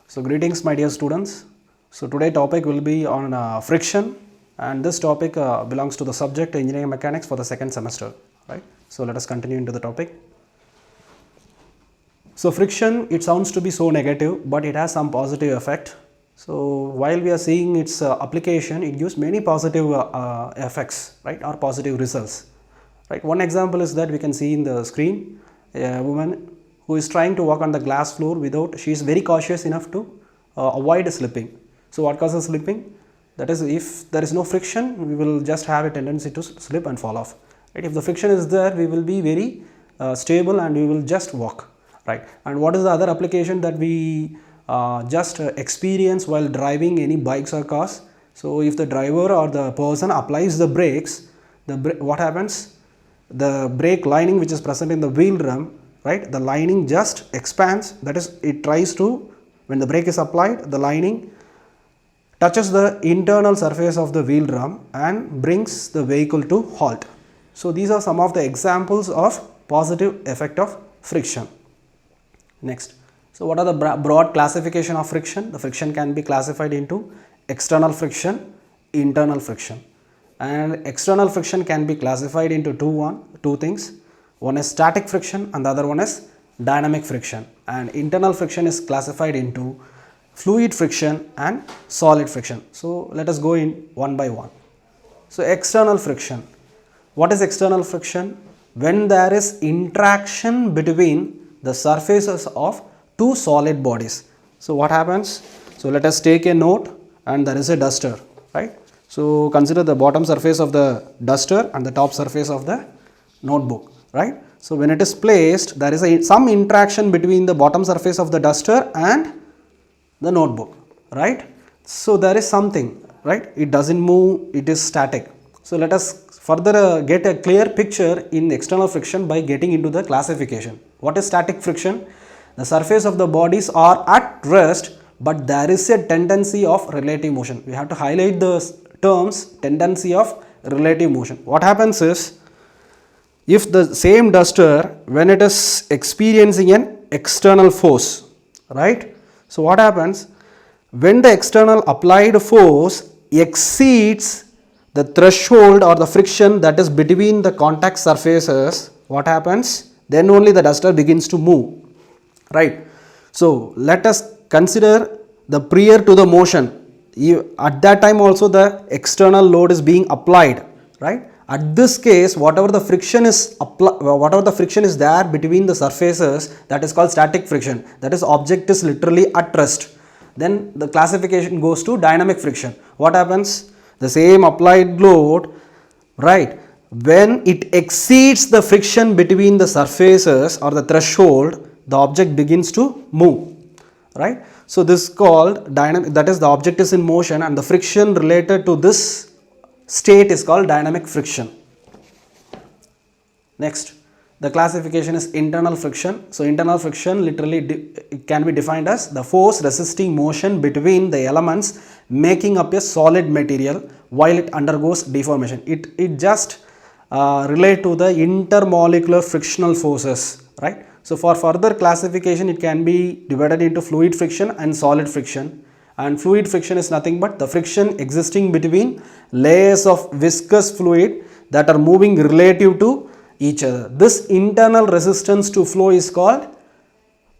So greetings my dear students. So today topic will be on friction, and this topic belongs to the subject engineering mechanics for the second semester, right? So let us continue into the topic. So friction, it sounds to be so negative, but it has some positive effect. So while we are seeing its application, it gives many positive effects, right, or positive results, right? One example is that we can see in the screen a woman who is trying to walk on the glass floor she is very cautious enough to avoid slipping. So what causes slipping? That is, if there is no friction, we will just have a tendency to slip and fall off, right? If the friction is there, we will be very stable and we will just walk, right? And what is the other application that we just experience while driving any bikes or cars? So if the driver or the person applies the brakes, what happens? The brake lining which is present in the wheel drum, right, the lining just expands. That is, it tries to, when the brake is applied, the lining touches the internal surface of the wheel drum and brings the vehicle to halt. So these are some of the examples of positive effect of friction. Next, so what are the broad classification of friction? The friction can be classified into external friction, internal friction, and external friction can be classified into two things. One is static friction and the other one is dynamic friction, and internal friction is classified into fluid friction and solid friction. So let us go in one by one. So external friction. What is external friction? When there is interaction between the surfaces of two solid bodies. So what happens? So let us take a note, and there is a duster, right? So consider the bottom surface of the duster and the top surface of the notebook, right? So when it is placed, there is some interaction between the bottom surface of the duster and the notebook, right? So there is something, right? It doesn't move, it is static. So let us further get a clear picture in external friction by getting into the classification. What is static friction? The surface of the bodies are at rest, but there is a tendency of relative motion. We have to highlight the terms tendency of relative motion. What happens is, if the same duster, when it is experiencing an external force, right? So what happens? When the external applied force exceeds the threshold or the friction that is between the contact surfaces, what happens? Then only the duster begins to move, right? So let us consider the prior to the motion. At that time also the external load is being applied, right? At this case, whatever the friction is there between the surfaces, that is called static friction. That is, object is literally at rest. Then the classification goes to dynamic friction. What happens? The same applied load, right, when it exceeds the friction between the surfaces or the threshold, the object begins to move, right? So this is called dynamic, that is, the object is in motion and the friction related to this state is called dynamic friction. Next, the classification is internal friction. So internal friction literally it can be defined as the force resisting motion between the elements making up a solid material while it undergoes deformation. It just relate to the intermolecular frictional forces, right? So for further classification, it can be divided into fluid friction and solid friction. And fluid friction is nothing but the friction existing between layers of viscous fluid that are moving relative to each other. This internal resistance to flow is called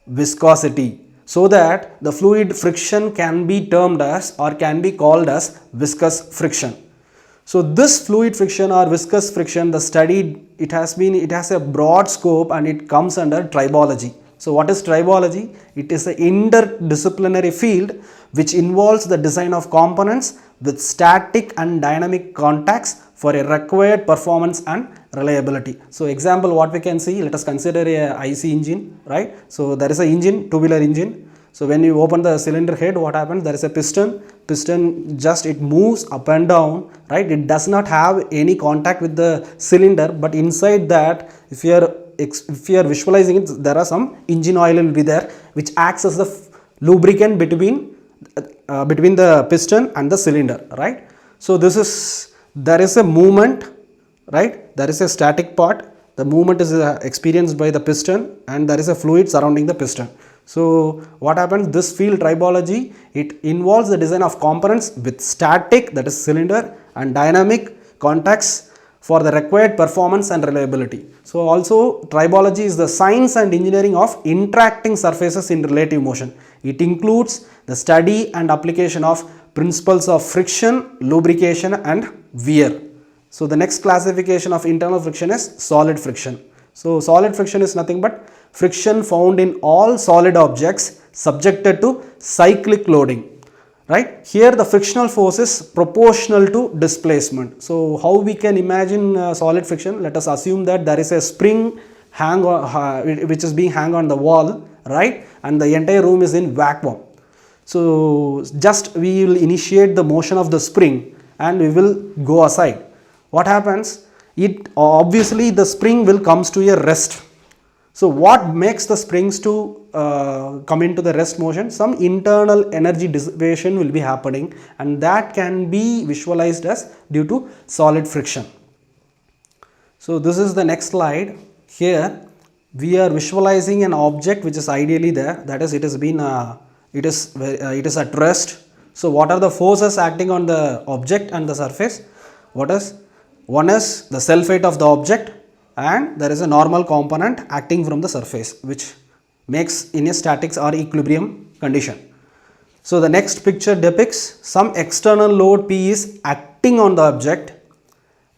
viscosity, so that the fluid friction can be termed as or can be called as viscous friction. So this fluid friction or viscous friction, the study, it has a broad scope and it comes under tribology. So what is tribology? It is an interdisciplinary field which involves the design of components with static and dynamic contacts for a required performance and reliability. So example, what we can see, let us consider a IC engine, right? So there is an engine, two-wheeler engine. So when you open the cylinder head, what happens? There is a piston just it moves up and down, right? It does not have any contact with the cylinder, but inside that, if you are visualizing it, there are some engine oil will be there which acts as the lubricant between the piston and the cylinder, right? So there is a movement, right? There is a static part, the movement is experienced by the piston and there is a fluid surrounding the piston. So what happens, this field tribology, it involves the design of components with static, that is cylinder, and dynamic contacts for the required performance and reliability. So also tribology is the science and engineering of interacting surfaces in relative motion. It includes the study and application of principles of friction, lubrication and wear. So the next classification of internal friction is solid friction. So solid friction is nothing but friction found in all solid objects subjected to cyclic loading. Right, here the frictional force is proportional to displacement. So how we can imagine solid friction? Let us assume that there is a spring which is being hung on the wall, right, and the entire room is in vacuum. So just we will initiate the motion of the spring and we will go aside. What happens? It obviously the spring will comes to a rest. So what makes the springs to come into the rest motion? Some internal energy dissipation will be happening, and that can be visualized as due to solid friction. So this is the next slide. Here we are visualizing an object which is ideally there, that is it has been it is at rest. So what are the forces acting on the object and the surface? One is the self weight of the object, and there is a normal component acting from the surface which makes in a static or equilibrium condition. So the next picture depicts some external load P is acting on the object,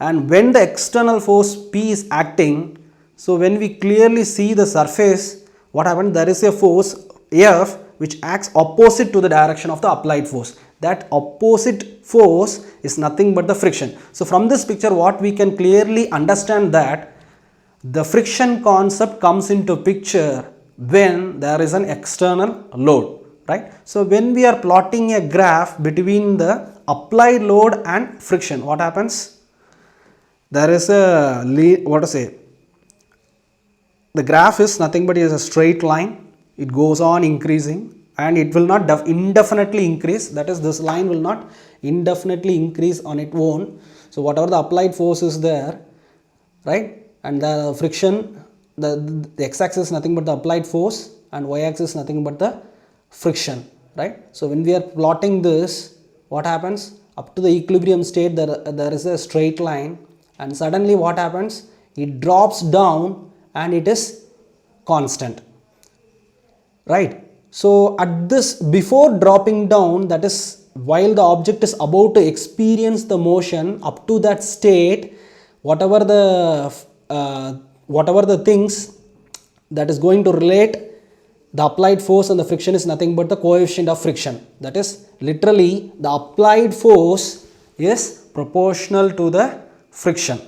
and when the external force P is acting, so when we clearly see the surface, what happens? There is a force F which acts opposite to the direction of the applied force. That opposite force is nothing but the friction. So from this picture what we can clearly understand that the friction concept comes into picture when there is an external load, right? So when we are plotting a graph between the applied load and friction, what happens? There is a the graph is nothing but is a straight line. It goes on increasing and it will not indefinitely increase. That is, this line will not indefinitely increase on its own. So whatever the applied force is there, right, and the friction, the x-axis is nothing but the applied force and y-axis is nothing but the friction, right? So when we are plotting this, what happens? Up to the equilibrium state there is a straight line, and suddenly what happens? It drops down and it is constant, right? So at this, before dropping down, that is while the object is about to experience the motion, up to that state, whatever the things that is going to relate the applied force and the friction is nothing but the coefficient of friction. That is literally the applied force is proportional to the friction,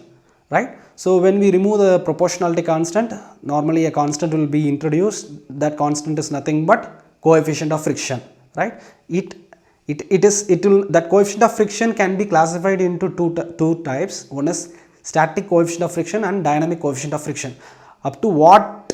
right? So when we remove the proportionality constant, normally a constant will be introduced. That constant is nothing but coefficient of friction, right? That coefficient of friction can be classified into two types. One is static coefficient of friction and dynamic coefficient of friction. Up to what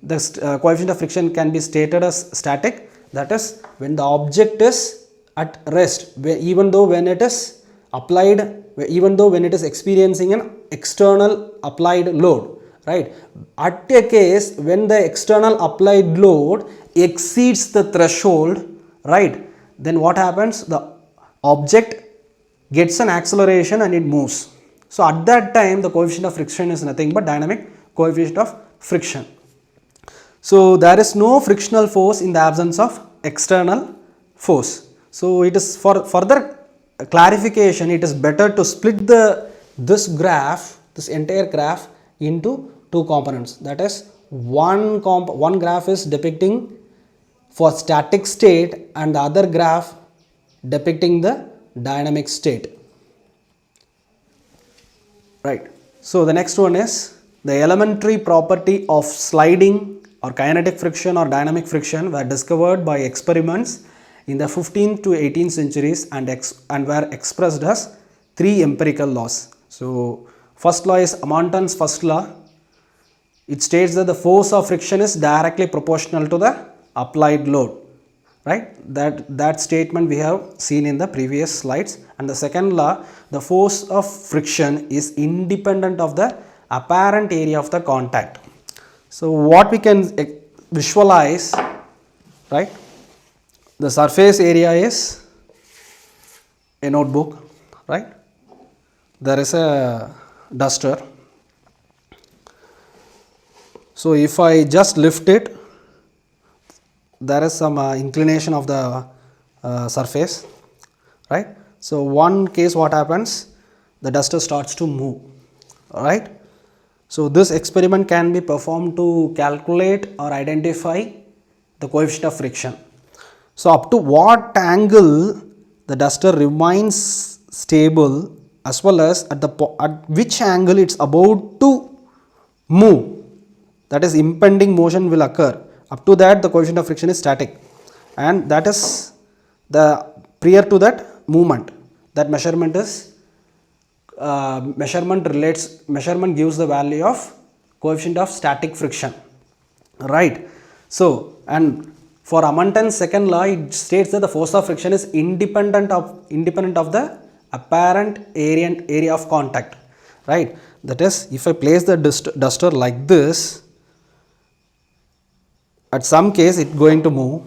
the coefficient of friction can be stated as static, that is when the object is at rest, even though when it is applied, even though when it is experiencing an external applied load, right? At a case when the external applied load exceeds the threshold, right, then what happens? The object gets an acceleration and it moves. So at that time the coefficient of friction is nothing but dynamic coefficient of friction. So there is no frictional force in the absence of external force. So it is, for further clarification, it is better to split this entire graph into two components. That is, one graph is depicting for static state and the other graph depicting the dynamic state, right? So the next one is the elementary property of sliding or kinetic friction or dynamic friction were discovered by experiments in the 15th to 18th centuries and were expressed as three empirical laws. So first law is Amonton's first law. It states that the force of friction is directly proportional to the applied load, right? That statement we have seen in the previous slides. And the second law, the force of friction is independent of the apparent area of the contact. So what we can visualize right? The surface area is a notebook, right? There is a duster. So if I just lift it, there is some inclination of the surface, right? So one case what happens, the duster starts to move, right? So this experiment can be performed to calculate or identify the coefficient of friction. So up to what angle the duster remains stable, as well as at which angle it's about to move, that is impending motion will occur. Up to that the coefficient of friction is static, and that is the prior to that movement. That measurement is measurement gives the value of coefficient of static friction, right? So, and for Amundsen's second law, it states that the force of friction is independent of the apparent area of contact, right? That is, if I place the duster like this, at some case it going to move,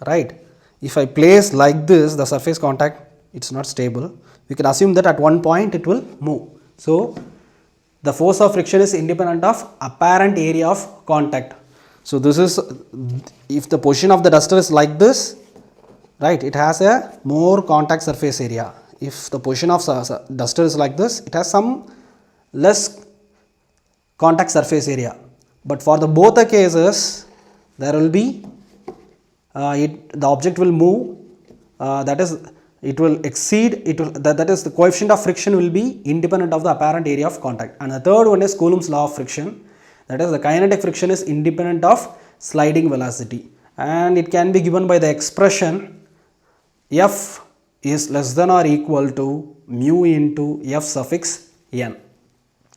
right? If I place like this, the surface contact, it's not stable. We can assume that at one point it will move. So the force of friction is independent of apparent area of contact. So this is, if the position of the duster is like this, right, it has a more contact surface area. If the position of duster is like this, it has some less contact surface area. But for the both the cases, there will be the object will move, that is it will exceed, that is the coefficient of friction will be independent of the apparent area of contact. And the third one is Coulomb's law of friction, that is the kinetic friction is independent of sliding velocity, and it can be given by the expression F is less than or equal to mu into F suffix n,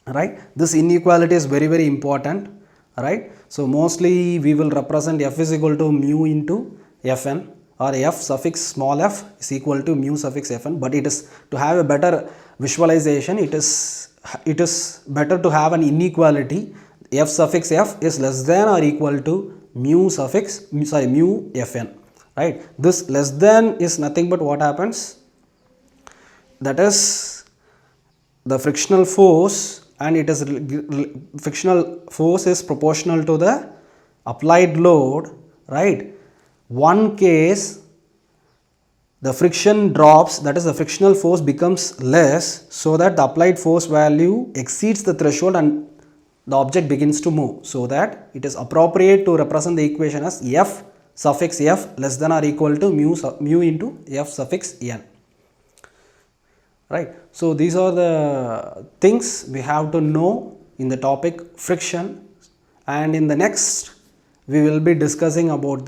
right? This inequality is very important, right? So mostly we will represent F is equal to mu into Fn, or F suffix small f is equal to mu suffix Fn, but it is, to have a better visualization, it is better to have an inequality. F suffix f is less than or equal to mu Fn, right? This less than is nothing but what happens, that is the frictional force, and it is frictional force is proportional to the applied load, right? One case the friction drops, that is the frictional force becomes less, so that the applied force value exceeds the threshold and the object begins to move. So that it is appropriate to represent the equation as F suffix f less than or equal to mu into F suffix n, right? So these are the things we have to know in the topic friction, and in the next we will be discussing about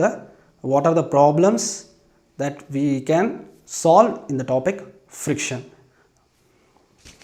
what are the problems that we can solve in the topic friction.